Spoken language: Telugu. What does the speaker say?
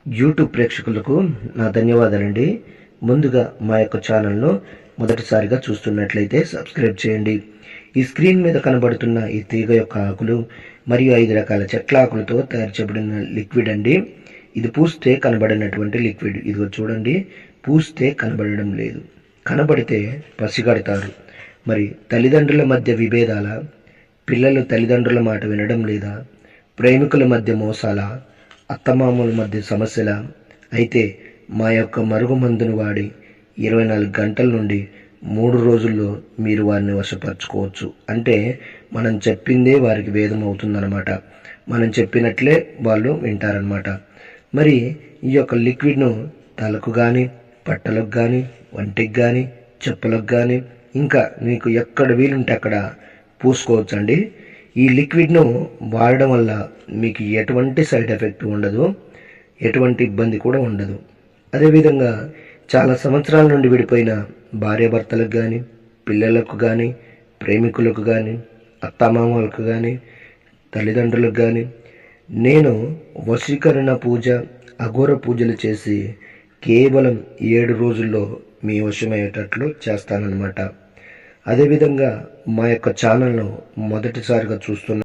యూట్యూబ్ ప్రేక్షకులకు నా ధన్యవాదాలండి. ముందుగా మా యొక్క ఛానల్ను మొదటిసారిగా చూస్తున్నట్లయితే సబ్స్క్రైబ్ చేయండి. ఈ స్క్రీన్ మీద కనబడుతున్న ఈ తీగ యొక్క ఆకులు మరియు 5 రకాల చెట్ల ఆకులతో తయారు చేయబడిన లిక్విడ్ అండి. ఇది పూస్తే కనబడినటువంటి లిక్విడ్. ఇదిగో చూడండి, పూస్తే కనబడడం లేదు, కనబడితే పసిగడతారు. మరి తల్లిదండ్రుల మధ్య విభేదాల, పిల్లలు తల్లిదండ్రుల మాట వినడం లేదా, ప్రేమికుల మధ్య మోసాల, అత్తమామల మధ్య సమస్యల, అయితే మా యొక్క మరుగుమందును వాడి 24 గంటల నుండి 3 రోజుల్లో మీరు వారిని వశపరచుకోవచ్చు. అంటే మనం చెప్పిందే వారికి వేదం అవుతుందన్నమాట. మనం చెప్పినట్లే వాళ్ళు వింటారనమాట. మరి ఈ యొక్క లిక్విడ్ను తలకు కానీ, బట్టలకు కానీ, వంటికి కానీ, చెప్పులకు కానీ, ఇంకా మీకు ఎక్కడ వీలుంటే అక్కడ పూసుకోవచ్చండి. ఈ లిక్విడ్ను వాడడం వల్ల మీకు ఎటువంటి సైడ్ ఎఫెక్ట్ ఉండదు, ఎటువంటి ఇబ్బంది కూడా ఉండదు. అదేవిధంగా చాలా సంవత్సరాల నుండి విడిపోయిన భార్యాభర్తలకు కానీ, పిల్లలకు కానీ, ప్రేమికులకు కానీ, అత్తామామలకు కానీ, తల్లిదండ్రులకు కానీ నేను వశీకరణ పూజ, అఘోర పూజలు చేసి కేవలం 7 రోజుల్లో మీ వశమయ్యేటట్లు చేస్తానన్నమాట. అదేవిధంగా మా యొక్క ఛానల్ను మొదటిసారిగా చూస్తున్న